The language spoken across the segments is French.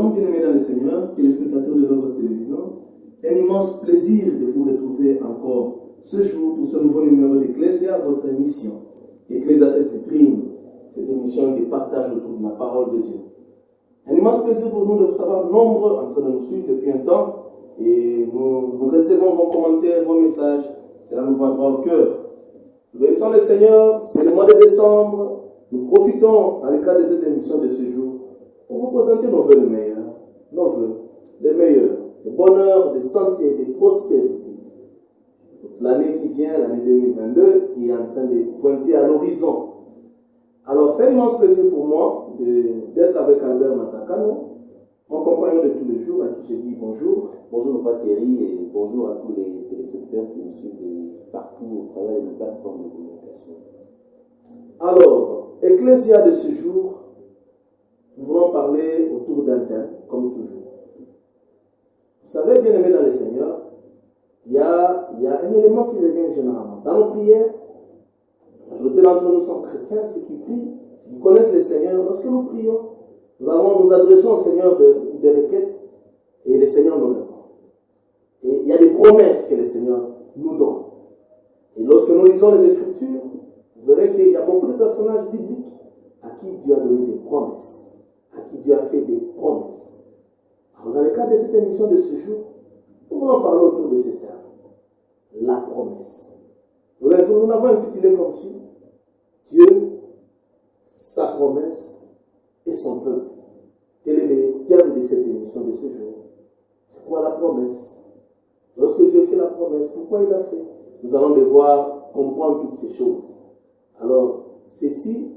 Shalom, bien-aimés dans le Seigneur, téléspectateurs de Logos Télévision. Un immense plaisir de vous retrouver encore ce jour pour ce nouveau numéro d'Ecclésia, votre émission. Ecclésia, cette vitrine, cette émission de partage autour de la parole de Dieu. Un immense plaisir pour nous de vous savoir nombreux en train de nous suivre depuis un temps et nous recevons vos commentaires, vos messages. Cela nous va droit au cœur. Nous bénissons le Seigneur, c'est le mois de décembre. Nous profitons, dans le cadre de cette émission de ce jour, pour vous présenter nos vœux les meilleurs, de bonheur, de santé, de prospérité. L'année qui vient, l'année 2022, qui est en train de pointer à l'horizon. Alors, c'est un immense plaisir pour moi d'être avec Albert Matakano, mon compagnon de tous les jours, à qui je dis bonjour. Bonjour Papa Thierry et bonjour à tous les téléspectateurs qui nous suivent partout au travers de nos plateformes de communication. Alors, Ecclésia de ce jour, nous voulons parler autour d'un thème, comme toujours. Vous savez, bien aimé dans le Seigneur, il y a un élément qui revient généralement. Dans nos prières, la majorité d'entre nous sont chrétiens, ceux qui prient, ceux qui connaissent le Seigneur. Lorsque nous prions, nous adressons au Seigneur des requêtes et le Seigneur nous répond. Et il y a des promesses que le Seigneur nous donne. Et lorsque nous lisons les Écritures, vous verrez qu'il y a beaucoup de personnages bibliques à qui Dieu a donné des promesses, à qui Dieu a fait des promesses. Alors, dans le cadre de cette émission de ce jour, nous voulons parler autour de ce terme, la promesse. Nous l'avons intitulé comme suit, Dieu, sa promesse et son peuple. Quel est le terme de cette émission de ce jour? C'est quoi la promesse? Lorsque Dieu fait la promesse, pourquoi il l'a fait? Nous allons devoir comprendre toutes ces choses. Alors, ceci,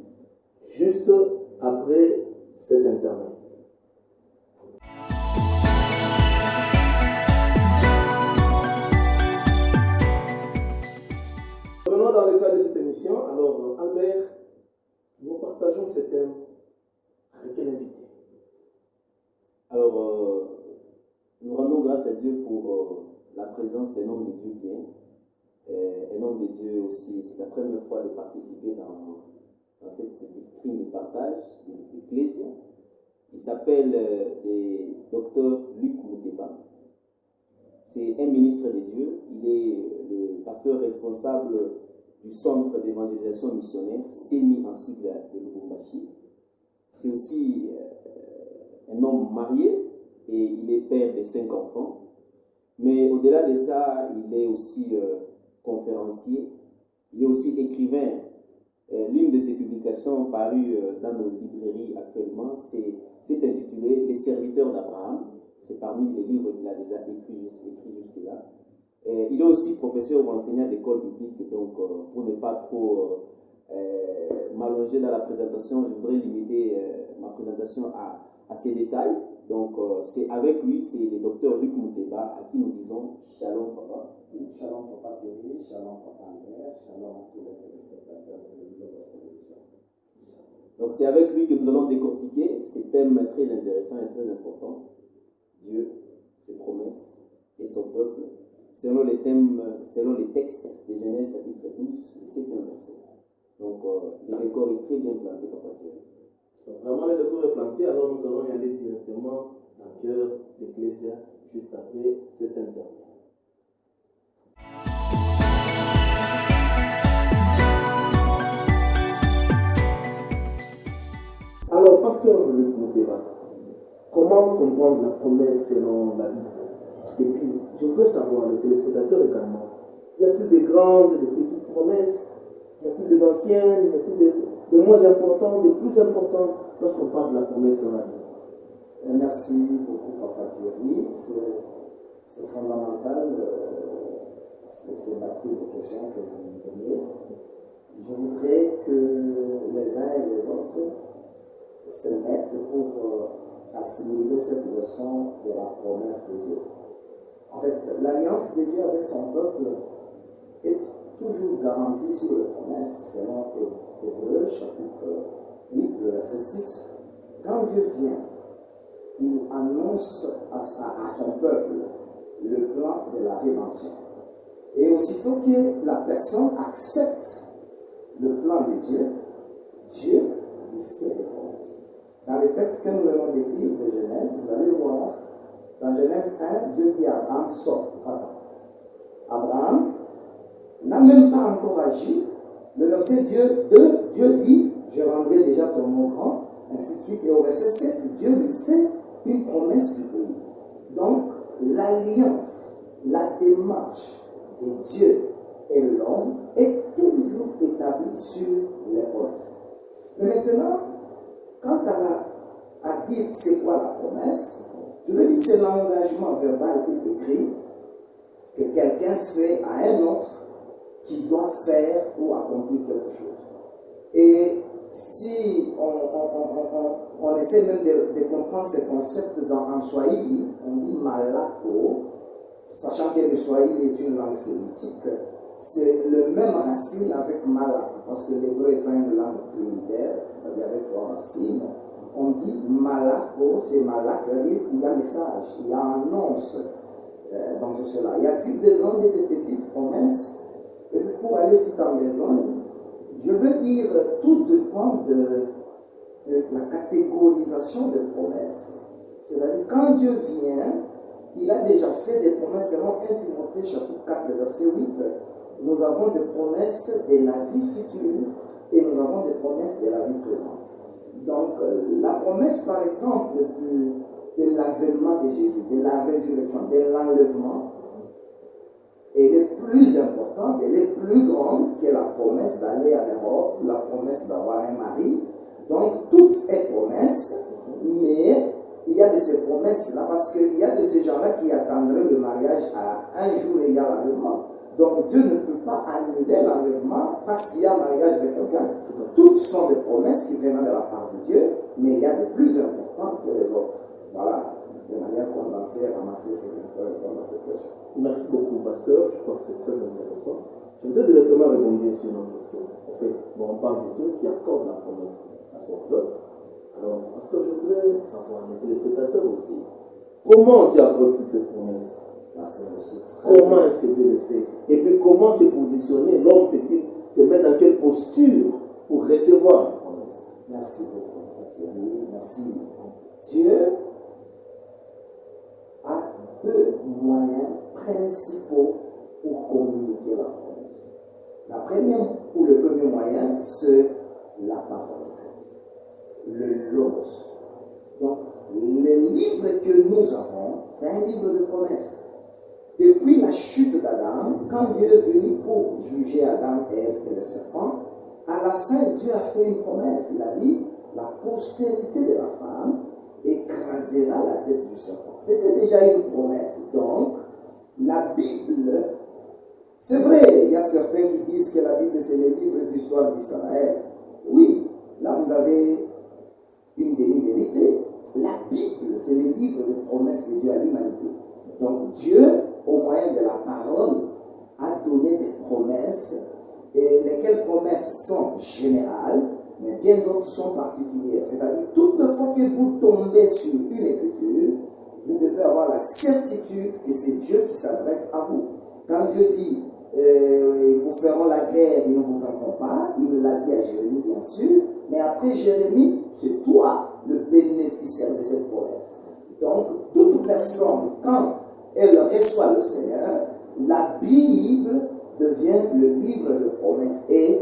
juste après cet intermède. Revenons dans le cadre de cette émission. Alors, Albert, nous partageons ce thème avec quel invité? Alors, nous rendons grâce à Dieu pour la présence d'un homme de Dieu bien. Un homme de Dieu aussi, c'est sa première fois de participer dans cette vitrine de partage de l'Ecclésia. Il s'appelle le docteur Luc Mouteba. C'est un ministre de Dieu. Il est le pasteur responsable du centre d'évangélisation missionnaire, SEMI en sigle de Lubumbashi. C'est aussi un homme marié et il est père de 5 enfants. Mais au-delà de ça, il est aussi conférencier, il est aussi écrivain. L'une de ses publications parues dans nos librairies actuellement, c'est intitulé Les serviteurs d'Abraham. C'est parmi les livres qu'il a déjà écrit jusque-là. Il est aussi professeur ou enseignant d'école biblique, donc pour ne pas trop m'allonger dans la présentation, je voudrais limiter ma présentation à ces détails. Donc c'est avec lui, c'est le docteur Luc Mouteba à qui nous disons Shalom Papa. Shalom Papa Thierry, Shalom Papa Albert, Shalom à tous les téléspectateurs de Logos Télévision. Donc c'est avec lui que nous allons décortiquer ces thèmes très intéressants et très importants. Dieu, ses promesses et son peuple, selon les textes de Genèse chapitre 12, le 7e verset. Donc le décor est très bien planté, Papa Thierry. Vraiment, le décor est planté, alors nous allons y aller directement dans le cœur d'Ecclésia, juste après cet interview. Alors, pasteur Luc Mouteba, comment comprendre la promesse selon la Bible? Et puis, je voudrais savoir, les téléspectateurs également, y a-t-il des grandes, des petites promesses? Y a-t-il des anciennes? Y a-t-il des moins importantes, des plus importantes lorsqu'on parle de la promesse selon la Bible? Merci beaucoup Papa Thierry, c'est fondamental, c'est la batterie de questions que vous me donnez. Je voudrais que les uns et les autres se mettent pour assimiler cette leçon de la promesse de Dieu. En fait, l'alliance de Dieu avec son peuple est toujours garantie sur les promesses, selon Hébreux chapitre 8, le verset 6. Quand Dieu vient, il annonce à son peuple le plan de la rédemption. Et aussitôt que la personne accepte le plan de Dieu, Dieu lui fait des promesses. Dans les textes que nous venons de lire de Genèse, vous allez voir, dans Genèse 1, Dieu dit à Abraham, sors, va-t'en. Abraham n'a même pas encore agi. Le verset 2, Dieu dit, je rendrai déjà ton nom grand, ainsi de suite. Et au verset 7, Dieu lui fait une promesse du pays. Donc, l'alliance, la démarche de Dieu et l'homme est toujours établie sur les promesses. Mais maintenant, quant à dire c'est quoi la promesse, je veux dire c'est l'engagement verbal ou écrit que quelqu'un fait à un autre qui doit faire ou accomplir quelque chose. Et si on essaie même de comprendre ces concepts en Swahili, on dit malako, sachant que le Swahili est une langue sémitique, c'est le même racine avec malak, parce que l'hébreu étant une langue trinitaire, c'est-à-dire avec 3 racines, on dit malako, c'est malak, c'est-à-dire il y a message, il y a annonce dans tout cela. Y a-t-il de grandes et de petites promesses? Et pour aller vite en besogne, je veux dire, tout dépend de la catégorisation des promesses. C'est-à-dire, quand Dieu vient, il a déjà fait des promesses. Selon 1 Timothée chapitre 4, verset 8, nous avons des promesses de la vie future et nous avons des promesses de la vie présente. Donc, la promesse, par exemple, de l'avènement de Jésus, de la résurrection, de l'enlèvement, elle est plus importante, elle est plus grande que la promesse d'aller à l'Europe, la promesse d'avoir un mari. Donc, tout est promesse, mais il y a de ces promesses-là, parce qu'il y a de ces gens-là qui attendraient le mariage à un jour et il y a l'enlèvement. Donc, Dieu ne peut pas annuler l'enlèvement parce qu'il y a un mariage de quelqu'un. Toutes sont des promesses qui viennent de la part de Dieu, mais il y a de plus importantes que les autres. Voilà, de manière condensée, ramassée, c'est pour répondre à cette question. Merci beaucoup, pasteur. Je crois que c'est très intéressant. Je voudrais directement répondre sur notre question. En fait, on parle de Dieu qui accorde la promesse à son peuple. Alors, pasteur, je voudrais savoir, les téléspectateurs aussi, comment Dieu accorde toutes ces promesses? Ça, c'est aussi très Comment est-ce que Dieu le fait? Et puis, comment se positionner? L'homme peut-il se mettre dans quelle posture pour recevoir la promesse? Merci beaucoup, Thierry. Merci. Dieu a 2 moyens principaux pour communiquer la promesse. Le premier moyen, c'est la parole, le logos. Donc, le livre que nous avons, c'est un livre de promesses. Depuis la chute d'Adam, quand Dieu est venu pour juger Adam et Ève et le serpent, à la fin, Dieu a fait une promesse. Il a dit, la postérité de la femme écrasera la tête du serpent. C'était déjà une promesse. Donc, la Bible, c'est vrai, il y a certains qui disent que la Bible c'est le livre d'histoire d'Israël. Oui, là vous avez une demi-vérité. La Bible, c'est le livre de promesses de Dieu à l'humanité. Donc Dieu, au moyen de la parole, a donné des promesses, et lesquelles promesses sont générales, mais bien d'autres sont particulières. C'est-à-dire, toute fois que vous tombez sur une écriture, vous devez avoir la certitude que c'est Dieu qui s'adresse à vous. Quand Dieu dit, ils vous feront la guerre, ils ne vous vaincront pas, il l'a dit à Jérémie, bien sûr, mais après Jérémie, c'est toi le bénéficiaire de cette promesse. Donc, toute personne, quand elle reçoit le Seigneur, la Bible devient le livre de promesses. Et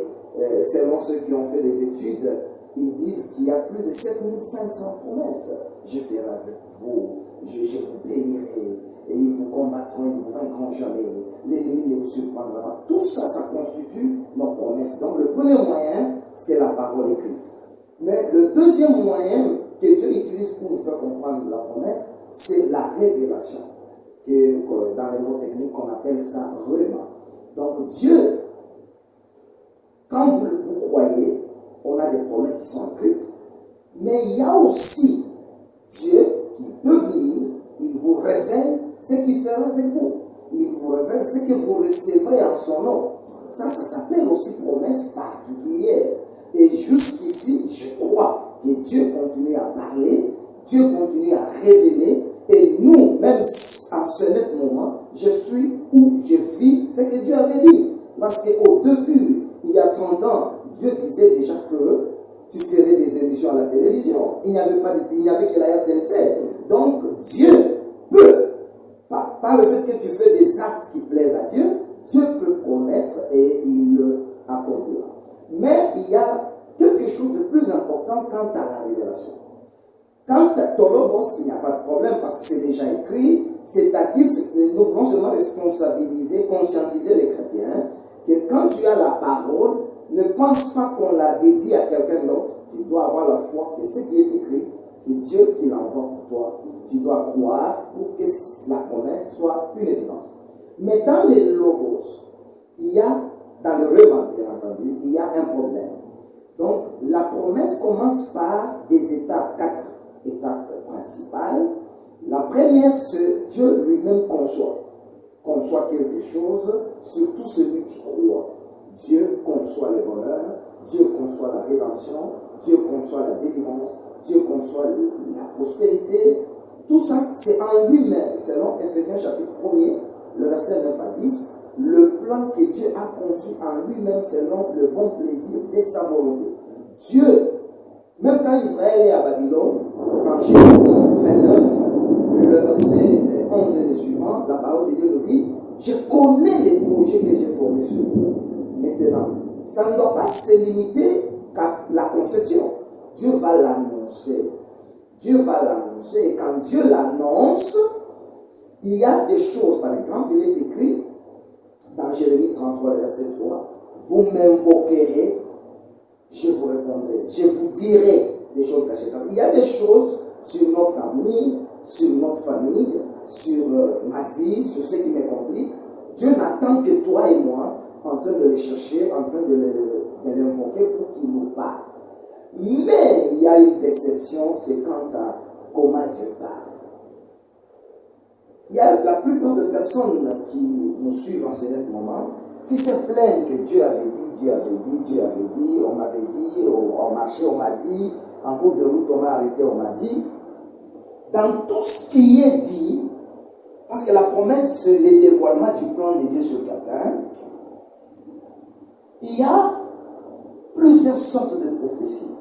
selon ceux qui ont fait des études, ils disent qu'il y a plus de 7500 promesses. Je serai avec vous, je vous bénirai, et ils vous combattront, ils ne vous vaincront jamais, l'ennemi ne vous surprendra pas. Tout ça, ça constitue nos promesses. Donc le premier moyen, c'est la parole écrite. Mais le deuxième moyen que Dieu utilise pour nous faire comprendre la promesse, c'est la révélation, que dans les mots techniques, on appelle ça rhéma. Donc Dieu, quand vous croyez, on a des promesses qui sont écrites, mais il y a aussi Dieu qui peut venir, il vous révèle ce qu'il fera avec vous. Il vous révèle ce que vous recevrez en son nom. Ça s'appelle aussi promesse particulière. Et jusqu'ici, je crois que Dieu continue à parler, Dieu continue à révéler, et nous, même en ce net moment, je suis où je vis ce que Dieu avait dit. Parce qu'au début, il y a 30 ans, Dieu disait déjà que tu ferais des émissions à la télévision, il n'y avait que la RTNC. Donc Dieu peut, par le fait que tu fais des actes qui plaisent à Dieu, Dieu peut promettre et il le accomplira. Mais il y a quelque chose de plus important quant à la révélation. Quant à Tolobos, il n'y a pas de problème parce que c'est déjà écrit, c'est-à-dire que nous voulons seulement responsabiliser, conscientiser les chrétiens que quand tu as la parole, ne pense pas qu'on la dédie à quelqu'un d'autre. Tu dois avoir la foi que ce qui est écrit, c'est Dieu qui l'envoie pour toi. Tu dois croire pour que la promesse soit une évidence. Mais dans les logos, il y a, dans le Rema, bien entendu, il y a un problème. Donc, la promesse commence par des étapes, 4 étapes principales. La première, c'est Dieu lui-même conçoit quelque chose, surtout celui qui croit. Dieu conçoit le bonheur, Dieu conçoit la rédemption, Dieu conçoit la délivrance, Dieu conçoit la prospérité. Tout ça, c'est en lui-même, selon Ephésiens chapitre 1er, le verset 9 à 10, le plan que Dieu a conçu en lui-même selon le bon plaisir de sa volonté. Dieu, même quand Israël est à Babylone, dans Jérémie 29, le verset 11 et le suivant, la parole de Dieu nous dit, je connais les projets que j'ai formés sur vous. Maintenant, ça ne doit pas se limiter qu'à la conception. Dieu va l'annoncer. Dieu va l'annoncer. Et quand Dieu l'annonce, il y a des choses. Par exemple, il est écrit dans Jérémie 33, verset 3, vous m'invoquerez, je vous répondrai. Je vous dirai des choses cachées. Il y a des choses sur notre avenir, sur notre famille, sur ma vie, sur ce qui me complique. Dieu n'attend que toi et moi en train de les chercher, en train de l'invoquer pour qu'il nous parle. Mais il y a une déception, c'est quant à comment Dieu parle. Il y a la plupart des personnes qui nous suivent en ce moment qui se plaignent que Dieu avait dit, on m'avait dit, on marchait, on m'a dit, en cours de route on m'a arrêté, on m'a dit. Dans tout ce qui est dit, parce que la promesse, c'est le dévoilement du plan de Dieu sur quelqu'un, il y a plusieurs sortes de prophéties.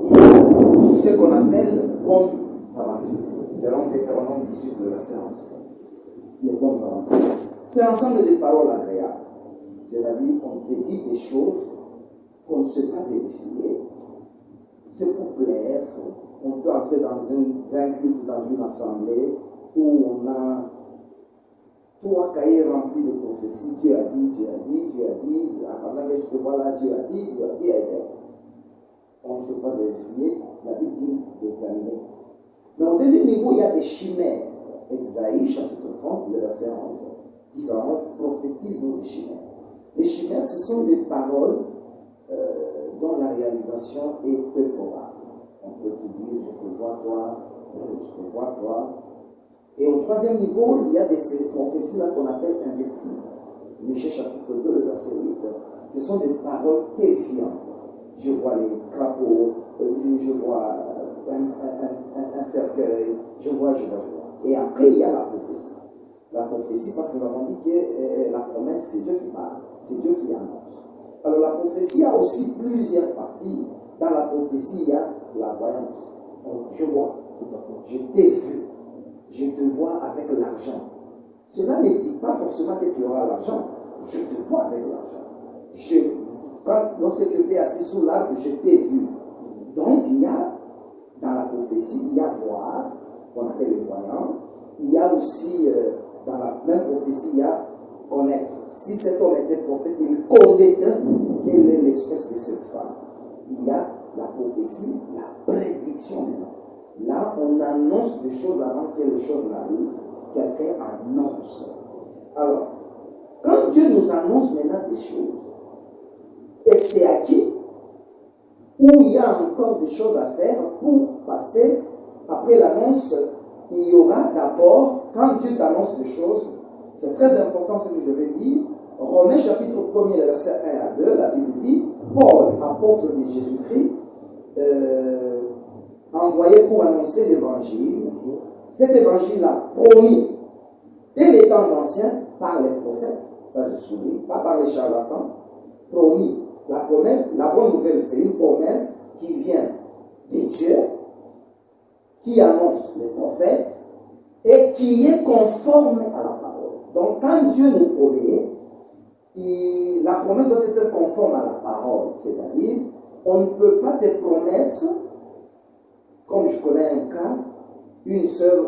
Il y a ce qu'on appelle bonnes aventures. C'est selon Deutéronome 18, le verset 11. Les bonnes aventures. C'est l'ensemble des paroles agréables. C'est-à-dire, on te dit des choses qu'on ne sait pas vérifier. C'est pour plaire. On peut entrer dans un culte, dans une assemblée où on a 3 cahiers remplis de prophéties. Dieu a dit, Dieu a dit, Dieu a dit. Pendant que je te vois là, Dieu a dit, Dieu a dit. On ne sait pas vérifier. La Bible dit d'examiner. Mais au deuxième niveau, il y a des chimères. Esaïe, chapitre 30, le verset 11. 10 à 11, prophétise-nous des chimères. Les chimères, ce sont des paroles dont la réalisation est peu probable. On peut te dire, je te vois toi, je te vois toi. Et au troisième niveau, il y a ces prophéties-là qu'on appelle invectives. Michée chapitre 2, le verset 8, ce sont des paroles terrifiantes. Je vois les crapauds, je vois un cercueil, je vois. Et après, il y a la prophétie. La prophétie, parce que nous avons dit que la promesse, c'est Dieu qui parle, c'est Dieu qui annonce. Alors la prophétie a aussi plusieurs parties. Dans la prophétie, il y a la voyance. Donc, je vois, je t'ai vu, je te vois avec l'argent. Cela ne dit pas forcément que tu auras l'argent. Je te vois avec l'argent. Lorsque tu étais assis sous l'arbre, je t'ai vu. Donc, il y a, dans la prophétie, il y a voir, qu'on appelle le voyant. Il y a aussi, dans la même prophétie, il y a connaître. Si cet homme était prophète, il connaîtrait quelle est l'espèce de cette femme. Il y a la prophétie, la prédiction du nom. Là, on annonce des choses avant que les choses n'arrivent. Quelqu'un annonce. Alors, quand Dieu nous annonce maintenant des choses, et c'est acquis, où il y a encore des choses à faire pour passer, après l'annonce, il y aura d'abord, quand Dieu t'annonce des choses, c'est très important ce que je vais dire, Romains chapitre 1er, le verset 1 à 2, la Bible dit, Paul, apôtre de Jésus-Christ, envoyé pour annoncer l'évangile, cet évangile-là promis dès les temps anciens par les prophètes, ça je souligne, pas par les charlatans, promis. La promesse, la bonne nouvelle, c'est une promesse qui vient des dieux, qui annonce les prophètes et qui est conforme à la parole. Donc quand Dieu nous promet, la promesse doit être conforme à la parole, c'est-à-dire on ne peut pas te promettre, comme je connais un cas, une sœur,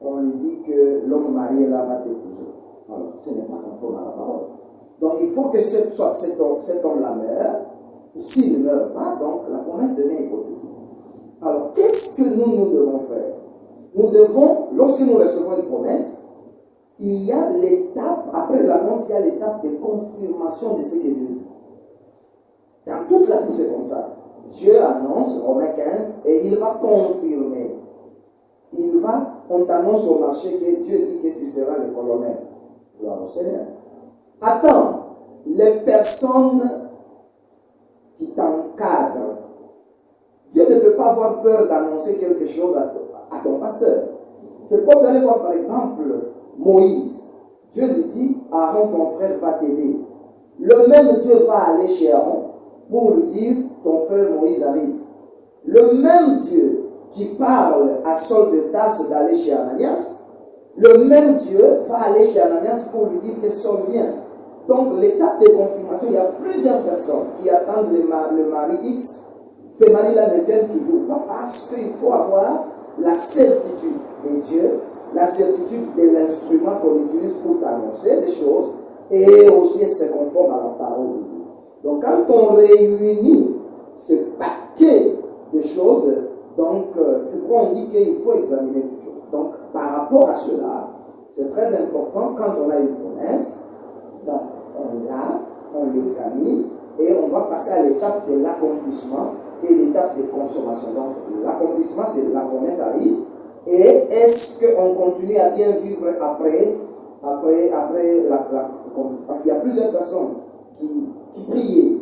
on lui dit que l'homme marié là va t'épouser. Alors, ce n'est pas conforme à la parole. Donc il faut que cet homme-là meure, ou s'il ne meurt pas, donc la promesse devient hypothétique. Alors, qu'est-ce que nous devons faire? Nous devons, lorsque nous recevons une promesse, il y a l'étape, après l'annonce, il y a l'étape de confirmation de ce que Dieu dit. Dans toute la vie, c'est comme ça. Dieu annonce, Romains 15, et il va confirmer. On t'annonce au marché que Dieu dit que tu seras le colonel. Gloire au Seigneur. Attends, les personnes qui t'encadrent, Dieu ne peut pas avoir peur d'annoncer quelque chose à ton pasteur. C'est pourquoi vous allez voir par exemple Moïse. Dieu lui dit, Aaron ton frère va t'aider. Le même Dieu va aller chez Aaron pour lui dire, ton frère Moïse arrive. Le même Dieu qui parle à Saul de Tarse d'aller chez Ananias, le même Dieu va aller chez Ananias pour lui dire que Saul vient. Donc l'étape de confirmation, il y a plusieurs personnes qui attendent le mari X. Ces maris-là ne viennent toujours pas parce qu'il faut avoir la certitude de Dieu, la certitude de l'instrument qu'on utilise pour t'annoncer des choses et aussi c'est conforme à la parole de Dieu. Donc quand on réunit ce paquet de choses, donc c'est pourquoi on dit qu'il faut examiner toutes choses. Donc par rapport à cela, c'est très important quand on a une promesse, donc on l'examine et on va passer à l'étape de l'accomplissement et l'étape de consommation. Donc l'accomplissement, c'est la promesse arrive. Et est-ce qu'on continue à bien vivre après parce qu'il y a plusieurs personnes qui priaient,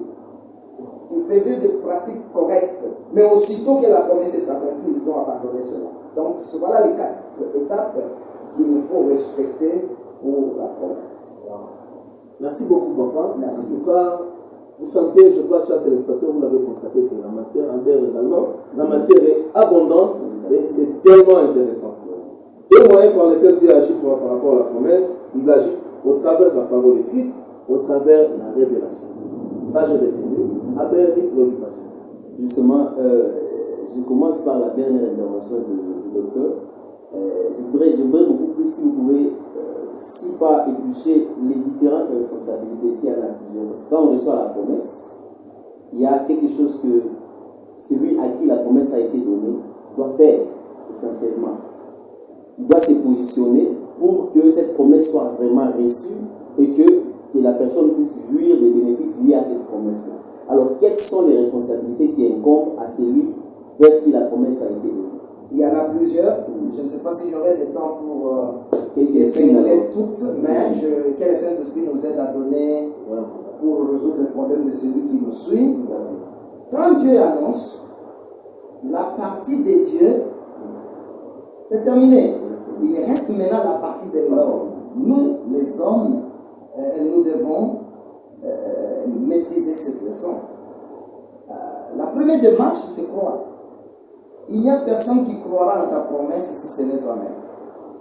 qui faisaient des pratiques correctes, mais aussitôt que la promesse est accomplie, ils ont abandonné cela. Donc voilà les 4 étapes qu'il faut respecter pour la promesse. Merci beaucoup, papa. Merci. En tout cas, vous sentez, je crois que chaque téléspectateur, vous l'avez constaté que la matière, Albert également, la matière est abondante et c'est tellement intéressant. 2 moyens par lesquels Dieu agit par rapport à la promesse, il agit au travers de la parole écrite, au travers de la révélation. Ça, j'ai retenu. Albert, une préoccupation. Justement, je commence par la dernière intervention du docteur. Je voudrais beaucoup plus, si vous pouvez, si pas éplucher les différentes responsabilités, s'il y en a plusieurs. Parce que quand on reçoit la promesse, il y a quelque chose que celui à qui la promesse a été donnée doit faire essentiellement. Il doit se positionner pour que cette promesse soit vraiment reçue et que la personne puisse jouir des bénéfices liés à cette promesse-là. Alors, quelles sont les responsabilités qui incombent à celui vers qui la promesse a été donnée? Il y en a plusieurs. Je ne sais pas si j'aurai le temps pour Quelques-unes toutes, mais que le Saint-Esprit nous aide à donner pour résoudre le problème de celui qui nous suit. Quand Dieu annonce, la partie des dieux, c'est terminé. Il reste maintenant la partie de l'homme. Nous, les hommes, nous devons maîtriser cette leçon. La première démarche, c'est croire. Il n'y a personne qui croira en ta promesse si ce n'est toi-même.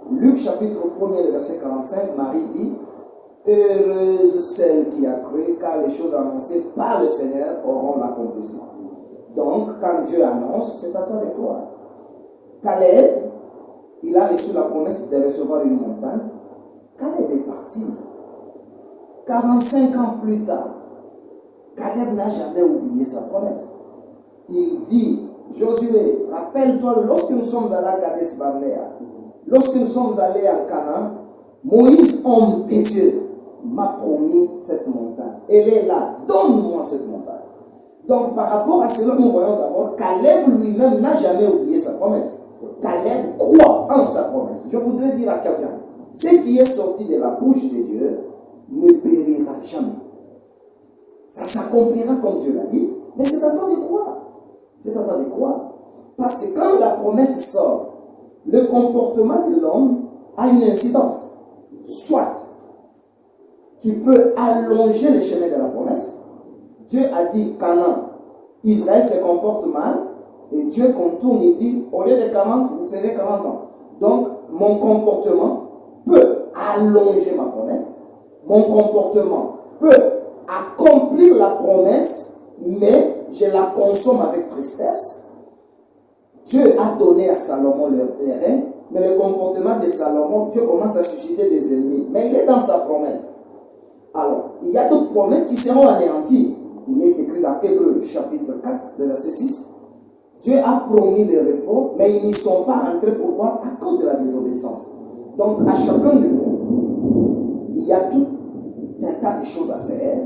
Luc chapitre 1er, verset 45, Marie dit, heureuse celle qui a cru, car les choses annoncées par le Seigneur auront l'accomplissement. Donc, quand Dieu annonce, c'est à toi de croire. Caleb, il a reçu la promesse de recevoir une montagne. Caleb est parti. 45 ans plus tard, Caleb n'a jamais oublié sa promesse. Il dit, Josué, rappelle-toi, lorsque nous sommes allés à Kadesh Barnea, lorsque nous sommes allés à Canaan, Moïse, homme de Dieu, m'a promis cette montagne. Elle est là, donne-moi cette montagne. Donc par rapport à cela, nous voyons d'abord, Caleb lui-même n'a jamais oublié sa promesse. Caleb croit en sa promesse. Je voudrais dire à quelqu'un, ce qui est sorti de la bouche de Dieu ne périra jamais. Ça s'accomplira comme Dieu l'a dit, mais c'est à toi de croire. C'est à toi de croire. Parce que quand la promesse sort, le comportement de l'homme a une incidence. Soit tu peux allonger le chemin de la promesse. Dieu a dit Canaan, Israël se comporte mal, et Dieu contourne et dit, au lieu de 40, vous ferez 40 ans. Donc, mon comportement peut allonger ma promesse, mon comportement peut accomplir la promesse, mais je la consomme avec tristesse. Dieu a donné à Salomon les règnes, mais le comportement de Salomon, Dieu commence à susciter des ennemis. Mais il est dans sa promesse. Alors, il y a d'autres promesses qui seront anéanties. Il est écrit dans Hébreux chapitre 4, le verset 6. Dieu a promis le repos, mais ils n'y sont pas entrés. Pourquoi? À cause de la désobéissance. Donc, à chacun de nous, il y a tout un tas de choses à faire.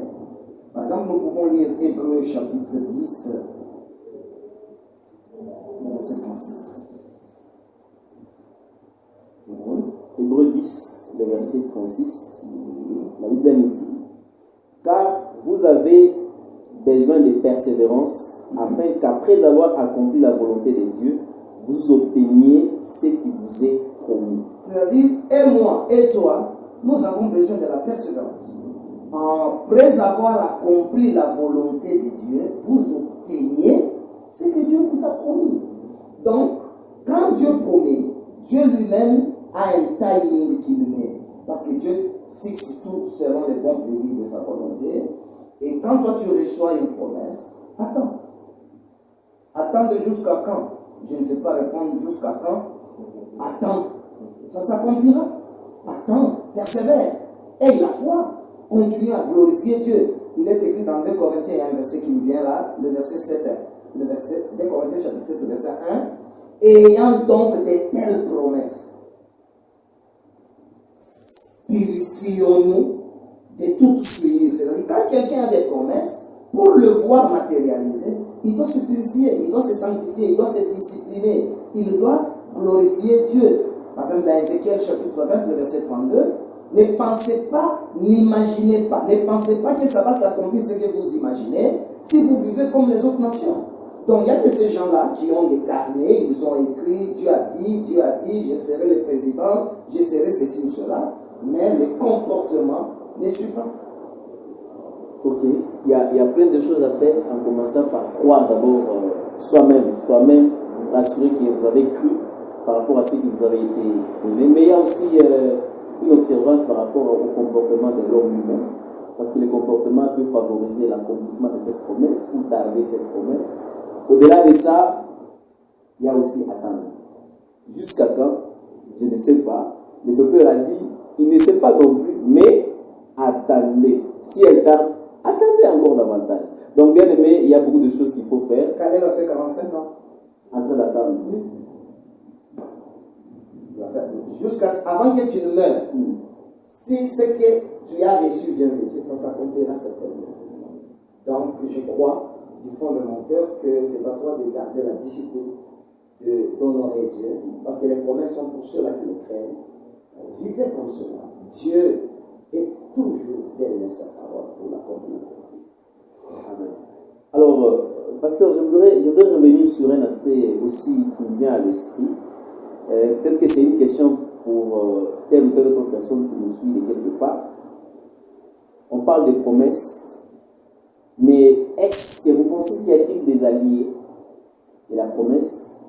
Par exemple, nous pouvons lire Hébreux chapitre 10, verset 36. Hébreux 10, le verset 36. La Bible nous dit, car vous avez besoin de persévérance, afin qu'après avoir accompli la volonté de Dieu, vous obteniez ce qui vous est promis. C'est-à-dire, et moi et toi, nous avons besoin de la persévérance. Après avoir accompli la volonté de Dieu, vous obteniez ce que Dieu vous a promis. Donc, quand Dieu promet, Dieu lui-même a un timing qu'il met. Parce que Dieu fixe tout selon les bons plaisirs de sa volonté. Et quand toi tu reçois une promesse, attends. Attends jusqu'à quand? Je ne sais pas répondre jusqu'à quand. Attends. Ça s'accomplira. Attends. Persévère. Aie la foi. Continue à glorifier Dieu. Il est écrit dans 2 Corinthiens, il y a un verset qui me vient là, le verset 7. Le verset 2 Corinthiens chapitre 7, le verset 1. Ayant donc de telles promesses, purifions-nous de toute souillure. C'est-à-dire, quand quelqu'un a des promesses, pour le voir matérialiser, il doit se purifier, il doit se sanctifier, il doit se discipliner, il doit glorifier Dieu. Par exemple, dans Ézéchiel chapitre 20, le verset 32, ne pensez pas, n'imaginez pas, ne pensez pas que ça va s'accomplir ce que vous imaginez si vous vivez comme les autres nations. Donc il y a de ces gens-là qui ont des carnets, ils ont écrit, Dieu a dit, je serai le président, je serai ceci ou cela, mais le comportement ne suit pas. Ok, il y a plein de choses à faire, en commençant par croire d'abord soi-même, rassurer que vous avez cru par rapport à ce qui vous avait été donné, mais il y a aussi une observance par rapport au comportement de l'homme lui-même, parce que le comportement peut favoriser l'accomplissement de cette promesse ou tarder cette promesse. Au-delà de ça, il y a aussi attendre. Jusqu'à quand? Je ne sais pas. Le docteur a dit, il ne sait pas non plus, mais attendez. Si elle tarde, attendez encore davantage. Donc, bien aimé, il y a beaucoup de choses qu'il faut faire. Caleb a fait 45 ans. En train d'attendre. Avant que tu ne meurs. Si ce que tu as reçu vient de Dieu, ça s'accomplira certainement. Donc, je crois du fond de mon cœur que c'est à toi de garder la discipline, d'honorer Dieu, parce que les promesses sont pour ceux-là qui le craignent. Vivez comme cela. Dieu est toujours derrière sa parole pour l'accomplir. Amen. Alors, pasteur, je voudrais revenir sur un aspect aussi qui me vient à l'esprit. Peut-être que c'est une question pour telle ou telle autre personne qui nous suit de quelque part. On parle des promesses, mais est-ce que vous pensez qu'il y a-t-il des alliés de la promesse,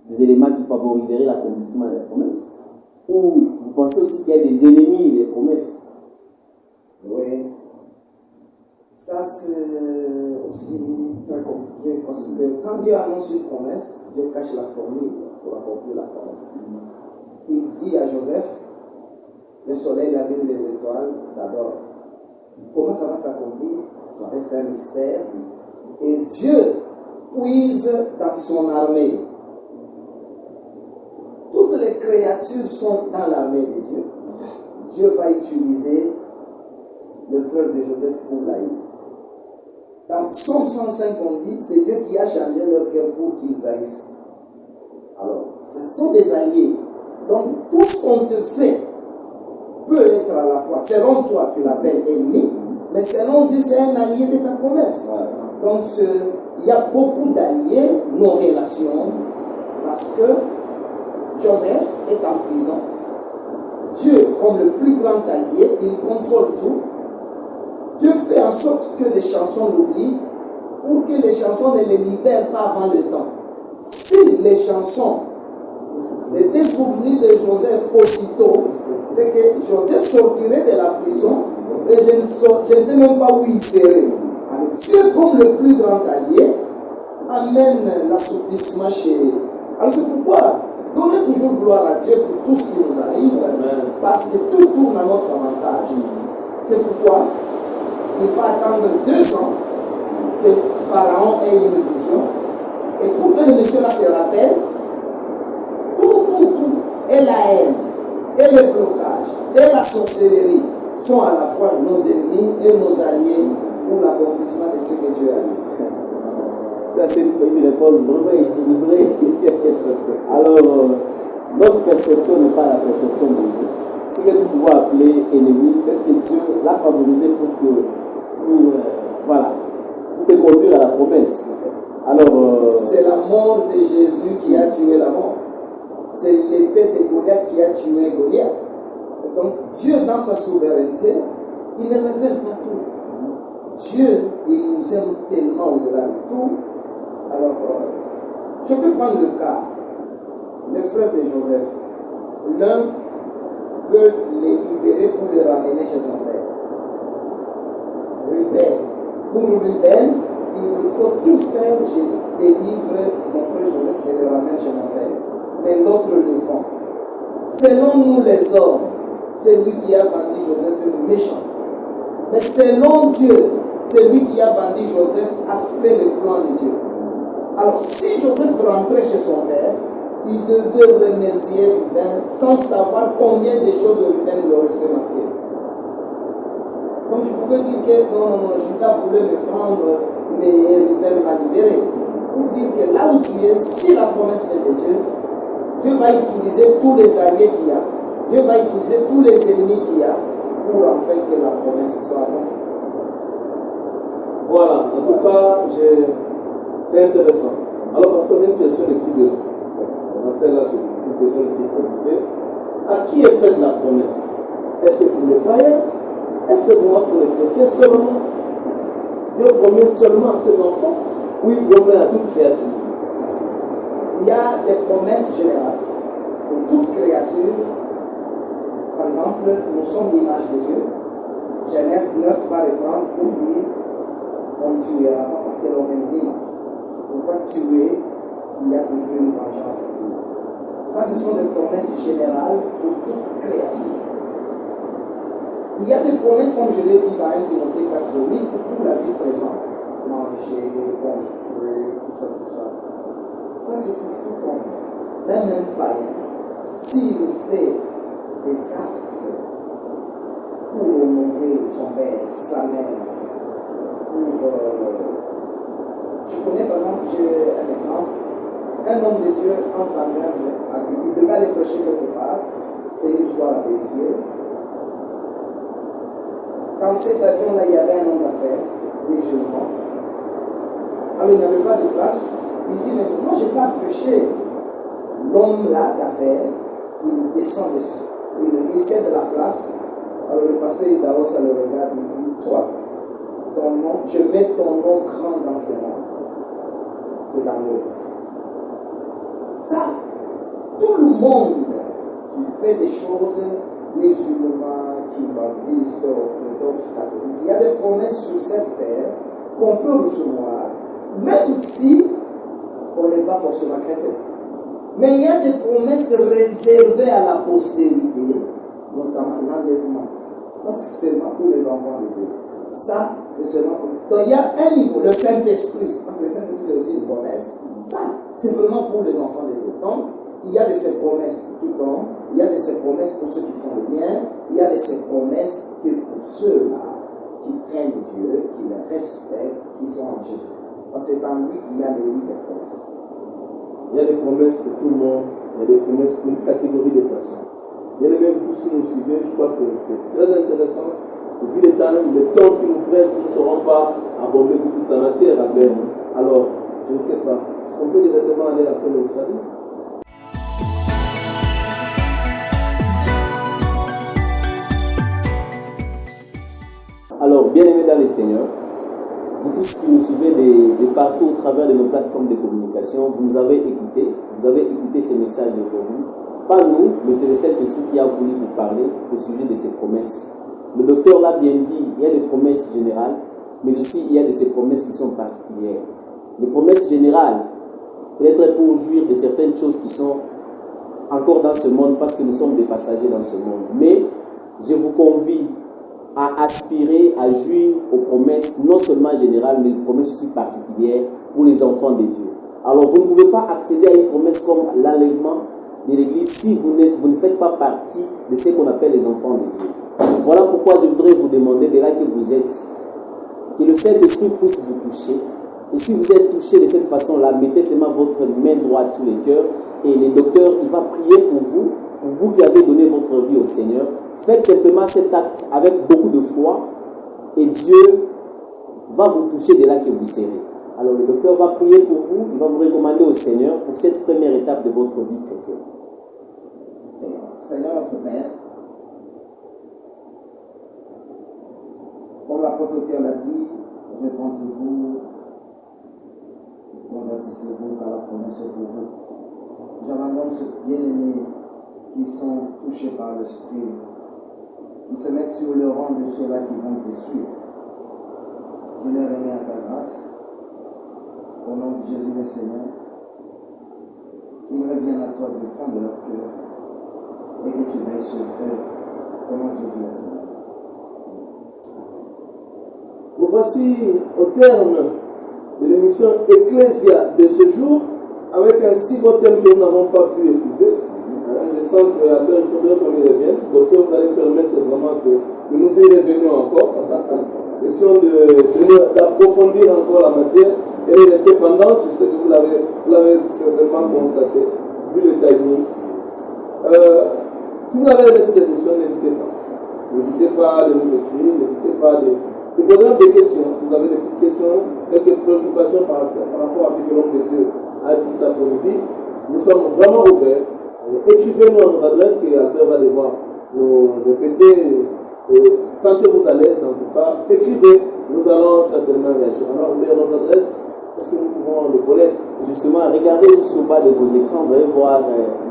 des éléments qui favoriseraient l'accomplissement de la promesse? Ou vous pensez aussi qu'il y a des ennemis des promesses? Oui. Ça, c'est aussi très compliqué parce que quand Dieu annonce une promesse, Dieu cache la formule pour accomplir la promesse. Il dit à Joseph, le soleil, la lune, les étoiles, d'abord. Comment ça va s'accomplir? Ça reste un mystère. Et Dieu puise dans son armée. Toutes les créatures sont dans l'armée de Dieu. Dieu va utiliser le frère de Joseph pour l'haïr. Dans Psaume 105, on dit, c'est Dieu qui a changé leur cœur pour qu'ils haïssent. Alors, ce sont des alliés. Donc, tout ce qu'on te fait peut être à la fois, selon toi, tu l'appelles ennemi, mais selon Dieu, c'est un allié de ta promesse. Donc, il y a beaucoup d'alliés, nos relations, parce que Joseph est en prison. Dieu, comme le plus grand allié, il contrôle tout. Dieu fait en sorte que les chansons l'oublient, pour que les chansons maison ne les libère pas avant le temps. Si les chansons s'étaient souvenues de Joseph aussitôt, c'est que Joseph sortirait de la prison et je ne sais même pas où il serait. Alors, Dieu, comme le plus grand allié, amène l'assouplissement chez eux. Alors c'est pourquoi donnez toujours gloire à Dieu pour tout ce qui nous arrive, parce que tout tourne à notre avantage. C'est pourquoi il faut attendre 2 ans que Pharaon ait une vision. Et pour que le monsieur-là se rappelle, tout, et la haine, et le blocage, et la sorcellerie sont à la fois nos ennemis et nos alliés pour l'accomplissement de ce que Dieu a dit. Ça, c'est une réponse vraiment équilibrée. Alors, notre perception n'est pas la perception de Dieu. Ce que nous pouvons appeler ennemi, peut-être que Dieu l'a favorisé pour te conduire à la promesse. Alors, c'est la mort de Jésus qui a tué la mort. C'est l'épée de Goliath qui a tué Goliath. Donc, Dieu, dans sa souveraineté, il ne révèle pas tout. Dieu, il nous aime tellement au-delà de tout. Alors, je peux prendre le cas, les frères de Joseph. L'un veut les libérer pour les ramener chez son père. Ruben. Pour Ruben, il faut tout faire, je délivre mon frère Joseph, je le ramène chez mon père. Mais l'autre le vend. Selon nous les hommes, c'est lui qui a vendu Joseph le méchant. Mais selon Dieu, c'est lui qui a vendu Joseph, a fait le plan de Dieu. Alors si Joseph rentrait chez son père, il devait remercier Ruben sans savoir combien de choses Ruben lui aurait fait marquer. Donc il pouvait dire que non, Judas voulait me prendre, mais Ruben m'a libéré. Pour dire que là où tu es, si la promesse est de Dieu, Dieu va utiliser tous les alliés qu'il y a. Dieu va utiliser tous les ennemis qu'il y a pour enfin que la promesse soit accomplie. Voilà, en tout cas, c'est intéressant. Alors, parce que j'ai une question de curiosité. Celle-là, c'est une question de curiosité. À qui est faite la promesse? Est-ce que pour les païens? Est-ce que pour les chrétiens seulement? Dieu promet seulement à ses enfants ou il promet à toute créature? Il y a des promesses générales pour toute créature. Par exemple, nous sommes l'image de Dieu. Genèse 9 va reprendre pour dire on ne tuera pas parce que l'on aime l'image. Pourquoi tuer? Il y a toujours une vengeance divine. Ça, ce sont des promesses générales pour toute créature. Il y a des promesses, comme je l'ai dit dans 1 Timothée 4:8, pour la vie présente. Manger, construire, tout ça. Ça, c'est pour tout homme. Même un païen, s'il fait des actes pour honorer son père, sa mère, je connais par exemple, j'ai un exemple, un homme de Dieu entre dans un avion, il devait aller prêcher quelque part, c'est une histoire à vérifier. Dans cet avion-là, il y avait un homme d'affaires, musulman. Alors il n'y avait pas de place. Il dit, mais moi je ne vais pas prêcher. L'homme là d'affaires, il descend dessus. Il cède la place. Alors le pasteur d'abord ça le regarde, il dit, toi, ton nom, je mets ton nom grand dans ce monde. C'est dans l'autre. Ça, tout le monde qui fait des choses musulmans, qui baptisent, orthodoxes, catholiques, il y a des promesses sur cette terre qu'on peut recevoir, même si on n'est pas forcément chrétien. Mais il y a des promesses réservées à la postérité, notamment l'enlèvement. Ça, c'est seulement pour les enfants de Dieu. Ça, c'est seulement pour... Donc, il y a un niveau, le Saint-Esprit, parce que le Saint-Esprit, c'est aussi une promesse. Ça, c'est vraiment pour les enfants de Dieu. Donc, il y a de ces promesses pour tout homme, il y a de ces promesses pour ceux qui font le bien, il y a de ces promesses que pour ceux-là qui craignent Dieu, qui le respectent, qui sont en Jésus. Parce que c'est en lui qu'il y a le lit des promesses. Il y a des promesses pour tout le monde, il y a des promesses pour une catégorie de personnes. Bien aimés, vous tous qui nous suivez, je crois que c'est très intéressant. Vu le temps qui nous presse, nous ne serons pas abordés sur toute la matière à peine. Alors, je ne sais pas. Est-ce qu'on peut directement aller après le salut? Alors, bien aimés dans le Seigneur, vous tous qui nous suivez de partout au travers de nos plateformes de communication, vous nous avez écouté ces messages d'aujourd'hui. Pas nous, mais c'est le Saint-Esprit qui a voulu vous parler au sujet de ces promesses. Le docteur l'a bien dit, il y a des promesses générales, mais aussi il y a de ces promesses qui sont particulières. Les promesses générales, peut-être pour jouir de certaines choses qui sont encore dans ce monde, parce que nous sommes des passagers dans ce monde. Mais je vous convie à aspirer, à jouir aux promesses, non seulement générales, mais des promesses aussi particulières pour les enfants de Dieu. Alors vous ne pouvez pas accéder à une promesse comme l'enlèvement de l'Église si vous ne faites pas partie de ce qu'on appelle les enfants de Dieu. Voilà pourquoi je voudrais vous demander, de là que vous êtes, que le Saint-Esprit puisse vous toucher. Et si vous êtes touché de cette façon-là, mettez seulement votre main droite sur le cœur et le docteur, il va prier pour vous qui avez donné votre vie au Seigneur. Faites simplement cet acte avec beaucoup de foi et Dieu va vous toucher de là que vous serez. Alors le docteur va prier pour vous, il va vous recommander au Seigneur pour cette première étape de votre vie chrétienne. Seigneur notre Père, comme l'apôtre Pierre l'a dit, répentez-vous, convertissez-vous car la promesse est pour vous. J'abandonne ce bien-aimés qui sont touchés par l'Esprit, qui se mettent sur le rang de ceux-là qui vont te suivre. Je les remets à ta grâce, au nom de Jésus le Seigneur, qu'ils reviennent à toi du fond de leur cœur et que tu veilles sur eux, au nom de Jésus le Seigneur. Nous voici au terme de l'émission Ecclésia de ce jour, avec un si beau thème que nous n'avons pas pu épuiser. Je sens qu'à l'heure, il faudrait qu'on y revienne. Donc, vous allez permettre vraiment que nous y revenions encore. Question d'approfondir encore la matière et de rester pendant. Je sais que vous l'avez certainement constaté, vu le timing. Si vous avez aimé cette émission, n'hésitez pas. N'hésitez pas de nous écrire, n'hésitez pas de poser des questions. Si vous avez des petites questions, quelques préoccupations par rapport à ce que l'homme de Dieu a dit cet après-midi, nous sommes vraiment ouverts. Écrivez-nous à nos adresses que Albert va devoir nous répéter. Sentez-vous à l'aise en tout cas. Écrivez, nous allons certainement réagir. Alors, Albert, nos adresses, est-ce que nous pouvons les connaître? Justement, regardez juste au bas de vos écrans, vous allez voir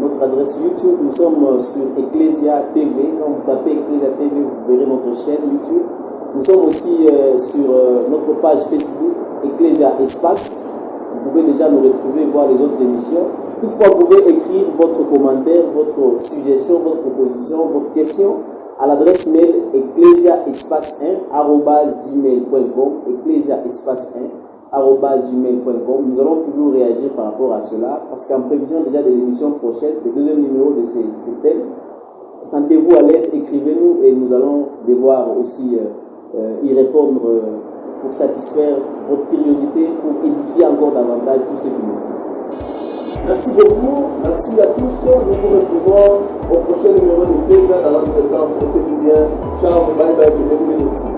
notre adresse YouTube. Nous sommes sur Ecclésia TV. Quand vous tapez Ecclésia TV, vous verrez notre chaîne YouTube. Nous sommes aussi sur notre page Facebook, Ecclésia Espace. Vous pouvez déjà nous retrouver, voir les autres émissions. Toutefois, vous pouvez écrire votre commentaire, votre suggestion, votre proposition, votre question à l'adresse mail ecclesiaespace1@gmail.com, ecclesiaespace1@gmail.com. Nous allons toujours réagir par rapport à cela, parce qu'en prévision déjà de l'émission prochaine, le deuxième numéro de ces thèmes, sentez-vous à l'aise, écrivez-nous et nous allons devoir aussi y répondre pour satisfaire votre curiosité, pour édifier encore davantage tous ceux qui nous suivent. Merci beaucoup, merci à tous. Nous vous retrouvons au prochain numéro de Ecclésia dans notre temps. Portez-vous bien. Ciao, bye bye, bienvenue ici.